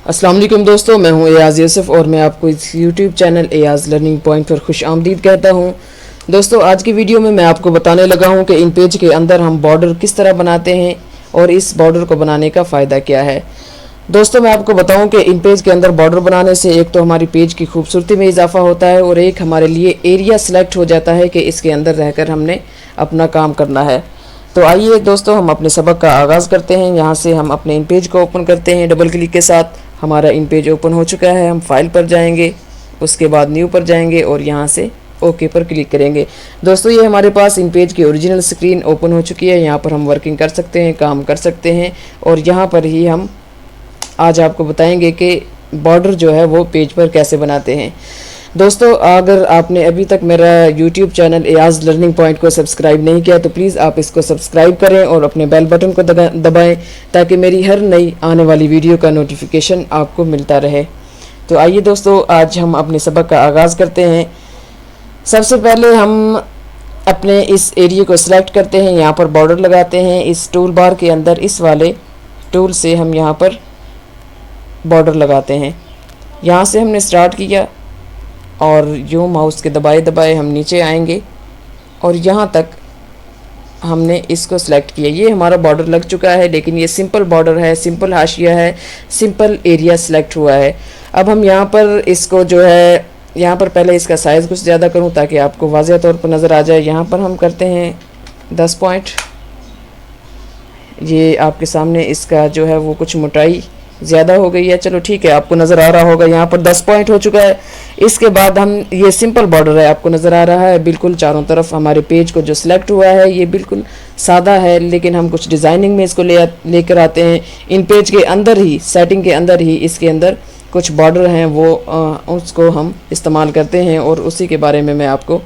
अस्सलाम वालेकुम दोस्तों, मैं हूं एयाज यूसुफ और मैं आपको इस YouTube channel Ayaz learning point पर खुश आमदीद कहता हूं। दोस्तों, आज की वीडियो में मैं आपको बताने लगा हूं कि इन पेज के अंदर हम बॉर्डर किस तरह बनाते हैं और इस बॉर्डर को बनाने का फ़ायदा क्या है। दोस्तों, मैं आपको बताऊं कि इन पेज के अंदर बॉर्डर बनाने से एक तो हमारी पेज की खूबसूरती में इजाफा होता है और एक हमारे लिए एरिया सेलेक्ट हो जाता है कि इसके अंदर रहकर हमने अपना काम करना है। तो आइए दोस्तों, हम अपने सबक का आगाज़ करते हैं। यहाँ से हम अपने इन पेज को ओपन करते हैं डबल क्लिक के साथ। हमारा इन पेज ओपन हो चुका है। हम फाइल पर जाएंगे, उसके बाद न्यू पर जाएंगे और यहाँ से ओके पर क्लिक करेंगे। दोस्तों, ये हमारे पास इन पेज की ओरिजिनल स्क्रीन ओपन हो चुकी है। यहाँ पर हम वर्किंग कर सकते हैं, काम कर सकते हैं और यहाँ पर ही हम आज आपको बताएंगे कि बॉर्डर जो है वो पेज पर कैसे बनाते हैं। दोस्तों, अगर आपने अभी तक मेरा YouTube channel Ayaz learning point को सब्सक्राइब नहीं किया तो प्लीज़ आप इसको सब्सक्राइब करें और अपने बेल बटन को दबाएं ताकि मेरी हर नई आने वाली वीडियो का नोटिफिकेशन आपको मिलता रहे। तो आइए दोस्तों, आज हम अपने सबक का आगाज़ करते हैं। सबसे पहले हम अपने इस एरिया को सिलेक्ट करते हैं, यहाँ पर बॉर्डर लगाते हैं। इस टूल बार के अंदर इस वाले टूल से हम यहाँ पर बॉर्डर लगाते हैं। यहाँ से हमने स्टार्ट किया और यूँ माउस के दबाए दबाए हम नीचे आएंगे और यहाँ तक हमने इसको सिलेक्ट किया। ये हमारा बॉर्डर लग चुका है, लेकिन ये सिंपल बॉर्डर है, सिंपल हाशिया है, सिंपल एरिया सिलेक्ट हुआ है। अब हम यहाँ पर इसको जो है, यहाँ पर पहले इसका साइज़ कुछ ज़्यादा करूँ ताकि आपको वाज़ेह तौर पर नज़र आ जाए। यहाँ पर हम करते हैं 10 पॉइंट। ये आपके सामने इसका जो है वो कुछ मोटाई ज़्यादा हो गई है, चलो ठीक है, आपको नज़र आ रहा होगा। यहाँ पर 10 पॉइंट हो चुका है। इसके बाद हम, ये सिंपल बॉर्डर है, आपको नज़र आ रहा है बिल्कुल चारों तरफ। हमारे पेज को जो सिलेक्ट हुआ है ये बिल्कुल सादा है, लेकिन हम कुछ डिज़ाइनिंग में इसको लेकर आते हैं। इन पेज के अंदर ही, सेटिंग के अंदर ही इसके अंदर कुछ बॉर्डर हैं, वो उसको हम इस्तेमाल करते हैं और उसी के बारे में मैं आपको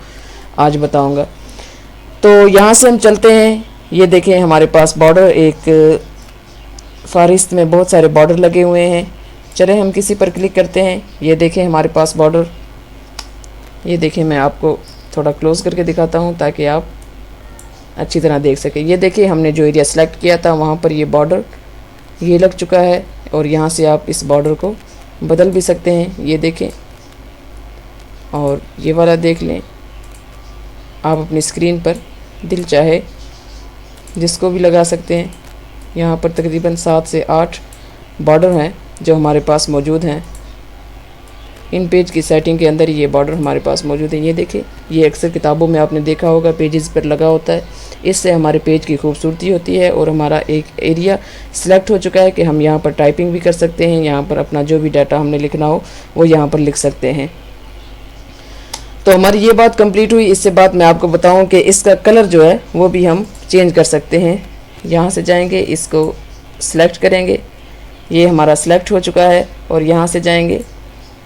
आज बताऊँगा। तो यहाँ से हम चलते हैं। ये देखें, हमारे पास बॉर्डर एक फ़हरिस्त में बहुत सारे बॉर्डर लगे हुए हैं। चलें हम किसी पर क्लिक करते हैं। ये देखें हमारे पास बॉर्डर, ये देखें, मैं आपको थोड़ा क्लोज़ करके दिखाता हूँ ताकि आप अच्छी तरह देख सकें। ये देखिए, हमने जो एरिया सेलेक्ट किया था वहाँ पर ये बॉर्डर ये लग चुका है और यहाँ से आप इस बॉर्डर को बदल भी सकते हैं। ये देखें, और ये वाला देख लें। आप अपनी स्क्रीन पर दिल चाहे जिसको भी लगा सकते हैं। यहाँ पर तकरीबन 7 से 8 बॉर्डर हैं जो हमारे पास मौजूद हैं। इन पेज की सेटिंग के अंदर ये बॉर्डर हमारे पास मौजूद है। ये देखिए, ये अक्सर किताबों में आपने देखा होगा, पेजेस पर लगा होता है। इससे हमारे पेज की खूबसूरती होती है और हमारा एक एरिया सिलेक्ट हो चुका है कि हम यहाँ पर टाइपिंग भी कर सकते हैं। यहाँ पर अपना जो भी डाटा हमने लिखना हो वो यहाँ पर लिख सकते हैं। तो हमारी ये बात कंप्लीट हुई। इससे बाद मैं आपको बताऊँ कि इसका कलर जो है वो भी हम चेंज कर सकते हैं। यहाँ से जाएंगे, इसको सिलेक्ट करेंगे, ये हमारा सिलेक्ट हो चुका है और यहाँ से जाएंगे,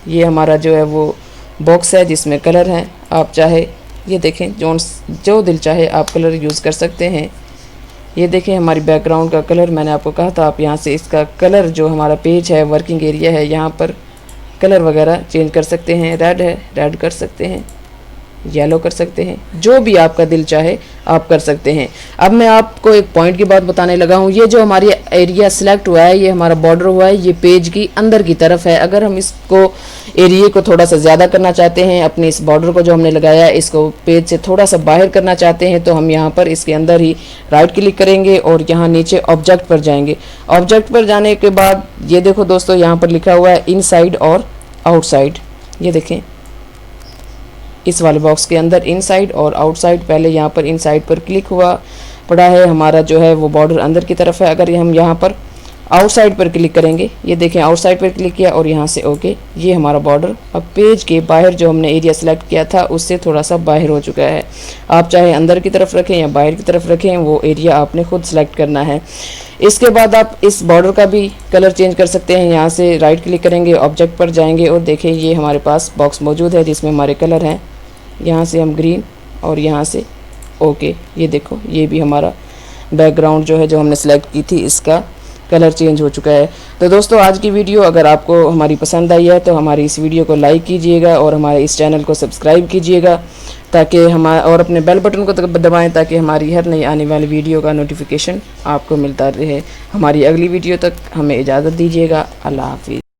ये हमारा जो है वो बॉक्स है जिसमें कलर हैं। आप चाहे ये देखें, जो दिल चाहे आप कलर यूज़ कर सकते हैं। ये देखें, हमारी बैकग्राउंड का कलर, मैंने आपको कहा था आप यहाँ से इसका कलर, जो हमारा पेज है, वर्किंग एरिया है, यहाँ पर कलर वगैरह चेंज कर सकते हैं। रेड है, रेड कर सकते हैं, येलो कर सकते हैं, जो भी आपका दिल चाहे आप कर सकते हैं। अब मैं आपको एक पॉइंट की बात बताने लगा हूँ। ये जो हमारी एरिया सिलेक्ट हुआ है, ये हमारा बॉर्डर हुआ है, ये पेज की अंदर की तरफ है। अगर हम इसको एरिया को थोड़ा सा ज़्यादा करना चाहते हैं, अपने इस बॉर्डर को जो हमने लगाया है इसको पेज से थोड़ा सा बाहर करना चाहते हैं, तो हम यहाँ पर इसके अंदर ही राइट क्लिक करेंगे और यहाँ नीचे ऑब्जेक्ट पर जाएंगे। ऑब्जेक्ट पर जाने के बाद ये देखो दोस्तों, यहाँ पर लिखा हुआ है इनसाइड और आउटसाइड। ये देखें, इस वाले बॉक्स के अंदर इनसाइड और आउटसाइड, पहले यहाँ पर इनसाइड पर क्लिक हुआ पड़ा है, हमारा जो है वो बॉर्डर अंदर की तरफ है। अगर हम यहाँ पर आउटसाइड पर क्लिक करेंगे, ये देखें आउटसाइड पर क्लिक किया और यहाँ से ओके, ये हमारा बॉर्डर अब पेज के बाहर जो हमने एरिया सेलेक्ट किया था उससे थोड़ा सा बाहर हो चुका है। आप चाहे अंदर की तरफ रखें या बाहर की तरफ रखें, वो एरिया आपने खुद सेलेक्ट करना है। इसके बाद आप इस बॉर्डर का भी कलर चेंज कर सकते हैं। यहाँ से राइट क्लिक करेंगे, ऑब्जेक्ट पर जाएंगे और देखें ये हमारे पास बॉक्स मौजूद है जिसमें हमारे कलर हैं। यहाँ से हम ग्रीन और यहाँ से ओके, ये देखो, ये भी हमारा बैकग्राउंड जो है, जो हमने सेलेक्ट की थी, इसका कलर चेंज हो चुका है। तो दोस्तों, आज की वीडियो अगर आपको हमारी पसंद आई है तो हमारी इस वीडियो को लाइक कीजिएगा और हमारे इस चैनल को सब्सक्राइब कीजिएगा ताकि और अपने बेल बटन को दबाएं ताकि हमारी हर नई आने वाली वीडियो का नोटिफिकेशन आपको मिलता रहे। हमारी अगली वीडियो तक हमें इजाज़त दीजिएगा। अल्लाह हाफिज़।